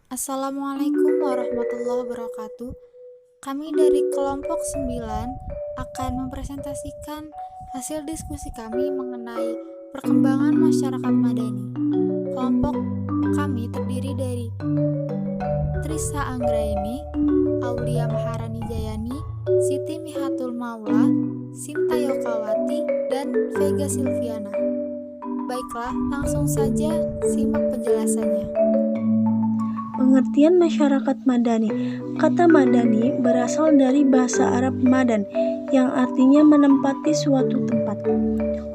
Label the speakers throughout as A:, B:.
A: Assalamualaikum warahmatullahi wabarakatuh. Kami dari kelompok 9 akan mempresentasikan hasil diskusi kami mengenai perkembangan masyarakat madani. Kelompok kami terdiri dari Trisa Anggraini, Aulia Maharani Jayani, Siti Mihatul Maula, Sinta Yokawati, dan Vega Silviana. Baiklah, langsung saja simak penjelasannya.
B: Pengertian masyarakat madani. Kata madani berasal dari bahasa Arab madan, yang artinya menempati suatu tempat.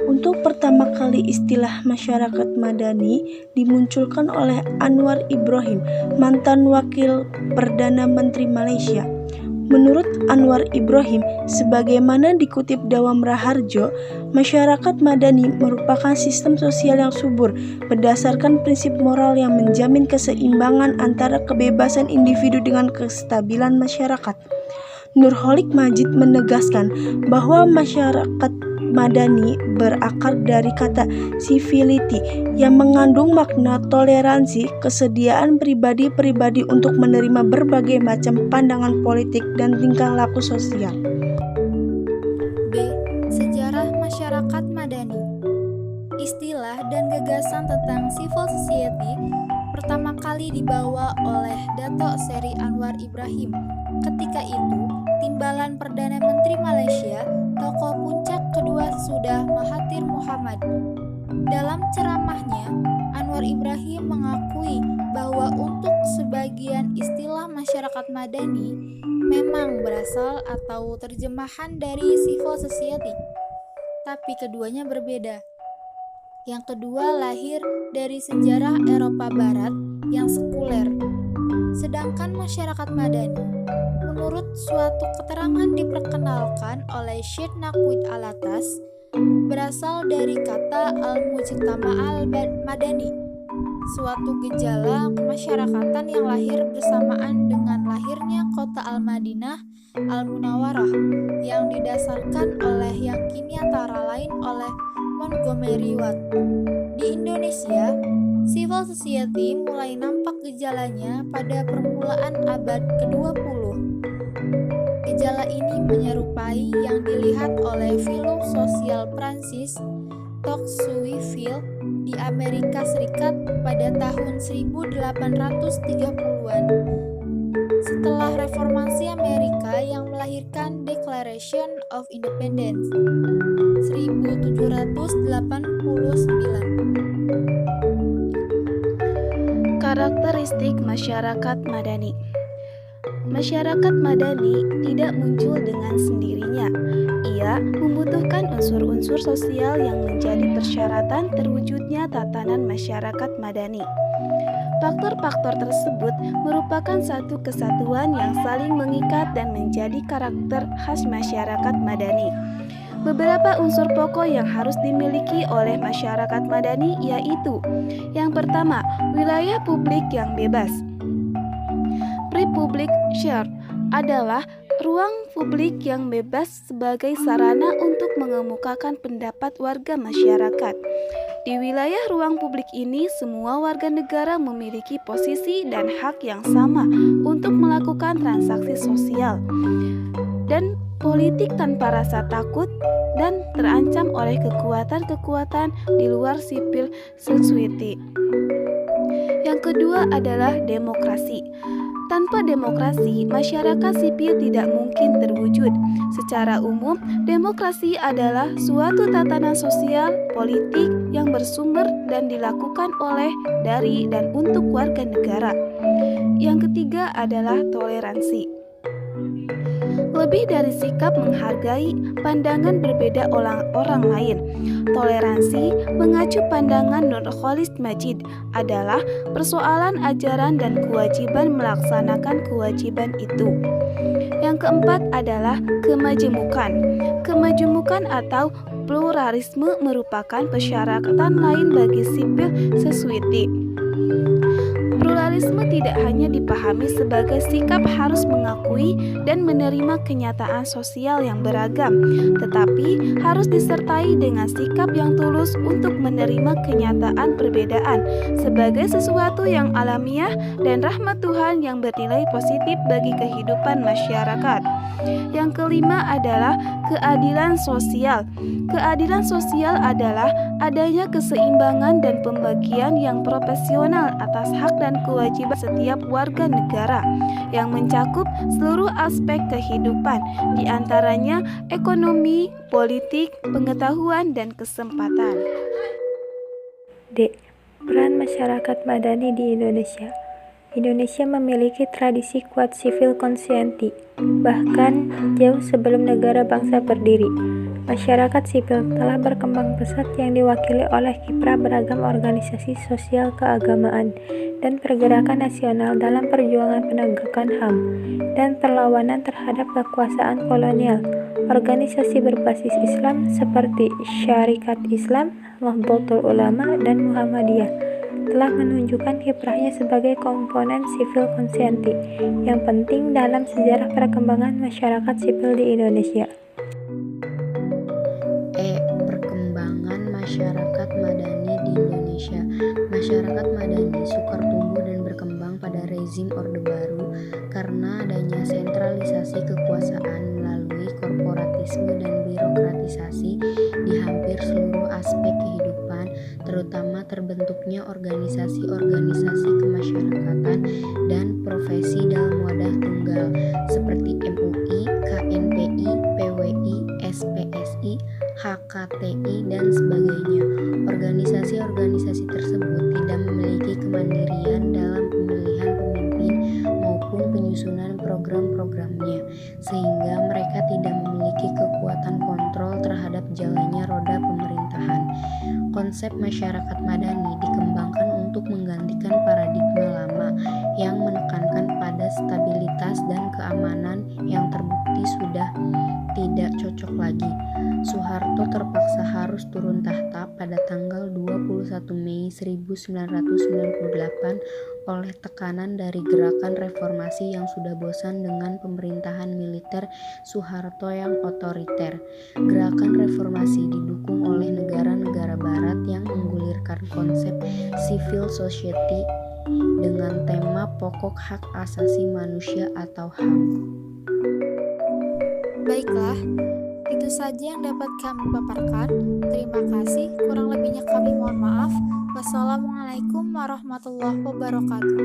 B: Untuk pertama kali istilah masyarakat madani dimunculkan oleh Anwar Ibrahim, mantan wakil Perdana Menteri Malaysia. Menurut Anwar Ibrahim, sebagaimana dikutip Dawam Raharjo, masyarakat madani merupakan sistem sosial yang subur berdasarkan prinsip moral yang menjamin keseimbangan antara kebebasan individu dengan kestabilan masyarakat. Nurholik Majid menegaskan bahwa masyarakat madani berakar dari kata civility yang mengandung makna toleransi, kesediaan pribadi-pribadi untuk menerima berbagai macam pandangan politik dan tingkah laku sosial.
A: B. Sejarah masyarakat madani. Istilah dan gagasan tentang civil society pertama kali dibawa oleh Dato' Seri Anwar Ibrahim. Ketika itu, timbalan Perdana Menteri Malaysia, tokoh puncak kedua sudah Mahathir Mohamad. Dalam ceramahnya, Anwar Ibrahim mengakui bahwa untuk sebagian istilah masyarakat madani memang berasal atau terjemahan dari civil society, tapi keduanya berbeda. Yang kedua lahir dari sejarah Eropa Barat yang sekuler, sedangkan masyarakat madani, menurut suatu keterangan diperkenalkan oleh Syed Naqwi Alatas, berasal dari kata al-mujtama al-madani, suatu gejala kemasyarakatan yang lahir bersamaan dengan lahirnya kota Al-Madinah Al-Munawwarah yang didasarkan oleh yang kini antara lain oleh Montgomery Watt. Di Indonesia, civil society mulai nampak gejalanya pada permulaan abad ke-20. Gejala ini menyerupai yang dilihat oleh filosof sosial Prancis Tocqueville di Amerika Serikat pada tahun 1830-an. Setelah reformasi Amerika yang melahirkan Declaration of Independence 1789.
B: Karakteristik masyarakat madani. Masyarakat madani tidak muncul dengan sendirinya. Ia membutuhkan unsur-unsur sosial yang menjadi persyaratan terwujudnya tatanan masyarakat madani. Faktor-faktor tersebut merupakan satu kesatuan yang saling mengikat dan menjadi karakter khas masyarakat madani. Beberapa unsur pokok yang harus dimiliki oleh masyarakat madani yaitu: yang pertama, wilayah publik yang bebas. Public share adalah ruang publik yang bebas sebagai sarana untuk mengemukakan pendapat warga masyarakat. Di wilayah ruang publik ini, semua warga negara memiliki posisi dan hak yang sama untuk melakukan transaksi sosial dan politik tanpa rasa takut dan terancam oleh kekuatan-kekuatan di luar civil society. Yang kedua adalah demokrasi. Tanpa demokrasi, masyarakat sipil tidak mungkin terwujud. Secara umum, demokrasi adalah suatu tatanan sosial, politik yang bersumber dan dilakukan oleh, dari, dan untuk warga negara. Yang ketiga adalah toleransi. Lebih dari sikap menghargai pandangan berbeda orang lain. Toleransi, mengacu pandangan Nurholik Majid, adalah persoalan ajaran dan kewajiban melaksanakan kewajiban itu. Yang keempat adalah kemajemukan. Kemajemukan atau pluralisme merupakan persyaratan lain bagi civil society. Pluralisme Pluralisme tidak hanya dipahami sebagai sikap harus mengakui dan menerima kenyataan sosial yang beragam, tetapi harus disertai dengan sikap yang tulus untuk menerima kenyataan perbedaan sebagai sesuatu yang alamiah dan rahmat Tuhan yang bernilai positif bagi kehidupan masyarakat. Yang kelima adalah keadilan sosial. Keadilan sosial adalah adanya keseimbangan dan pembagian yang proporsional atas hak dan kewajiban setiap warga negara yang mencakup seluruh aspek kehidupan, di antaranya ekonomi, politik, pengetahuan, dan kesempatan.
C: D. Peran masyarakat madani di Indonesia. Indonesia memiliki tradisi kuat civil conscience, bahkan jauh sebelum negara bangsa berdiri. Masyarakat sipil telah berkembang pesat yang diwakili oleh kiprah beragam organisasi sosial keagamaan dan pergerakan nasional dalam perjuangan penegakan HAM dan perlawanan terhadap kekuasaan kolonial. Organisasi berbasis Islam seperti Syarikat Islam, Nahdlatul Ulama, dan Muhammadiyah telah menunjukkan kiprahnya sebagai komponen civil conscience yang penting dalam sejarah perkembangan masyarakat sipil di Indonesia.
D: Perkembangan masyarakat madani di Indonesia. Masyarakat madani sukar tumbuh dan berkembang pada rezim Orde Baru karena adanya sentralisasi kekuasaan melalui korporatisme dan birokratisasi di hampir seluruh aspek kehidupan, terutama terbentuknya organisasi-organisasi kemasyarakatan dan profesi dalam wadah tunggal seperti MUI, KNPI, PWI, SPSI, HKTI, dan sebagainya. Organisasi-organisasi tersebut tidak memiliki kemandirian dalam pemilihan pemimpin maupun penyusunan program-programnya, sehingga mereka tidak memiliki kekuatan kontrol terhadap jalannya roda pemerintahan. Konsep masyarakat madani dikembangkan untuk menggantikan paradigma lama yang menekankan pada stabilitas dan keamanan yang terbukti sudah tidak cocok lagi. Soeharto terpaksa harus turun tahta pada tanggal 21 Mei 1998 oleh tekanan dari gerakan reformasi yang sudah bosan dengan pemerintahan militer Soeharto yang otoriter. Gerakan reformasi didukung oleh negara-negara barat yang menggulirkan konsep civil society dengan tema pokok hak asasi manusia atau HAM.
A: Baiklah, itu saja yang dapat kami paparkan. Terima kasih, kurang lebihnya kami mohon maaf. Wassalamualaikum warahmatullahi wabarakatuh.